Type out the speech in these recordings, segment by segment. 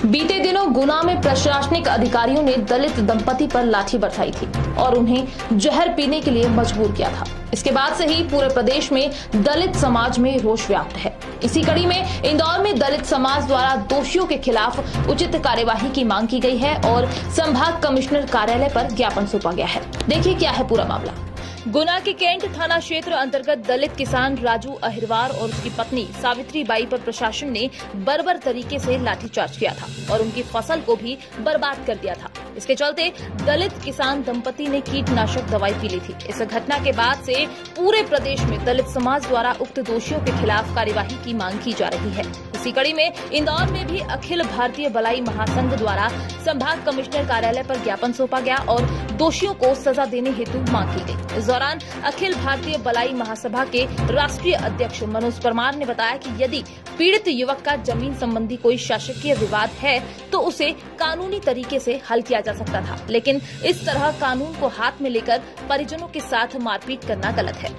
बीते दिनों गुना में प्रशासनिक अधिकारियों ने दलित दंपति पर लाठी बरसाई थी और उन्हें जहर पीने के लिए मजबूर किया था। इसके बाद से ही पूरे प्रदेश में दलित समाज में रोष व्याप्त है। इसी कड़ी में इंदौर में दलित समाज द्वारा दोषियों के खिलाफ उचित कार्यवाही की मांग की गई है और संभाग कमिश्नर कार्यालय पर ज्ञापन सौंपा गया है। देखिए क्या है पूरा मामला। गुना के कैंट थाना क्षेत्र अंतर्गत दलित किसान राजू अहिरवार और उसकी पत्नी सावित्री बाई पर प्रशासन ने बर्बर तरीके से लाठीचार्ज किया था और उनकी फसल को भी बर्बाद कर दिया था। इसके चलते दलित किसान दंपति ने कीटनाशक दवाई पी ली थी। इस घटना के बाद से पूरे प्रदेश में दलित समाज द्वारा उक्त दोषियों के खिलाफ कार्यवाही की मांग की जा रही है। इसी कड़ी में इंदौर में भी अखिल भारतीय बलाई महासंघ द्वारा संभाग कमिश्नर कार्यालय पर ज्ञापन सौंपा गया और दोषियों को सजा देने हेतु मांग की गई। इस दौरान अखिल भारतीय बलाई महासभा के राष्ट्रीय अध्यक्ष मनोज परमार ने बताया कि यदि पीड़ित युवक का जमीन संबंधी कोई शासकीय विवाद है तो उसे कानूनी तरीके से हल किया जा सकता था, लेकिन इस तरह कानून को हाथ में लेकर परिजनों के साथ मारपीट करना गलत है।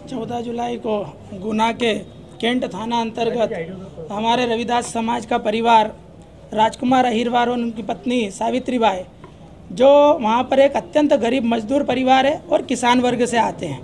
14 जुलाई को गुना के कैंट थाना अंतर्गत हमारे रविदास समाज का परिवार राजकुमार अहिरवार और उनकी पत्नी सावित्री बाई, जो वहाँ पर एक अत्यंत गरीब मजदूर परिवार है और किसान वर्ग से आते हैं,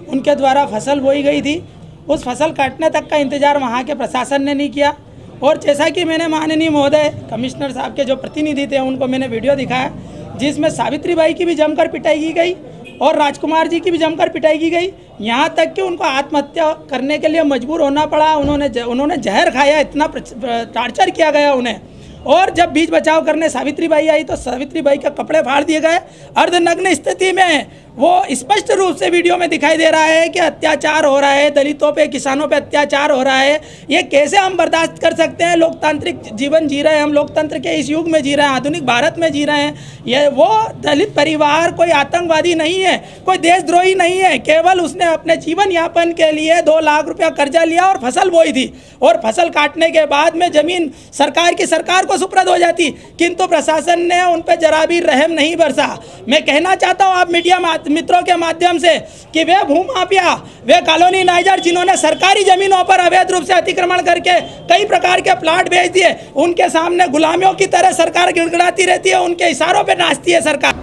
उनके द्वारा फसल बोई गई थी। उस फसल काटने तक का इंतजार वहाँ के प्रशासन ने नहीं किया और जैसा कि मैंने माननीय महोदय कमिश्नर साहब के जो प्रतिनिधि थे उनको मैंने वीडियो दिखाया, जिसमें सावित्री बाई की भी जमकर पिटाई की गई और राजकुमार जी की भी जमकर पिटाई की गई, यहाँ तक कि उनको आत्महत्या करने के लिए मजबूर होना पड़ा। उन्होंने जहर खाया, इतना टार्चर किया गया उन्हें। और जब बीच बचाव करने सावित्री बाई आई तो सावित्री बाई के कपड़े फाड़ दिए गए। अर्धनग्न स्थिति में वो स्पष्ट रूप से वीडियो में दिखाई दे रहा है कि अत्याचार हो रहा है, दलितों पे, किसानों पे अत्याचार हो रहा है। ये कैसे हम बर्दाश्त कर सकते हैं? लोकतांत्रिक जीवन जी रहे हैं, हम लोकतंत्र के इस युग में जी रहे हैं, आधुनिक भारत में जी रहे हैं। ये वो दलित परिवार कोई आतंकवादी नहीं है, कोई देशद्रोही नहीं है, केवल उसने अपने जीवन यापन के लिए 2 लाख रुपया कर्जा लिया और फसल बोई थी और फसल काटने के बाद में जमीन सरकार को सुपुर्द हो जाती, किंतु प्रशासन ने उन पर जरा भी रहम नहीं बरसा। मैं कहना चाहता हूँ आप मीडिया मित्रों के माध्यम से कि वे भूमाफिया, वे कॉलोनी नाइजर जिन्होंने सरकारी जमीनों पर अवैध रूप से अतिक्रमण करके कई प्रकार के प्लाट भेज दिए, उनके सामने गुलामियों की तरह सरकार गिड़गिड़ाती रहती है, उनके इशारों पर नाचती है सरकार।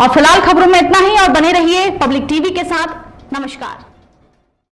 और फिलहाल खबरों में इतना ही और बने रहिए पब्लिक टीवी के साथ। नमस्कार।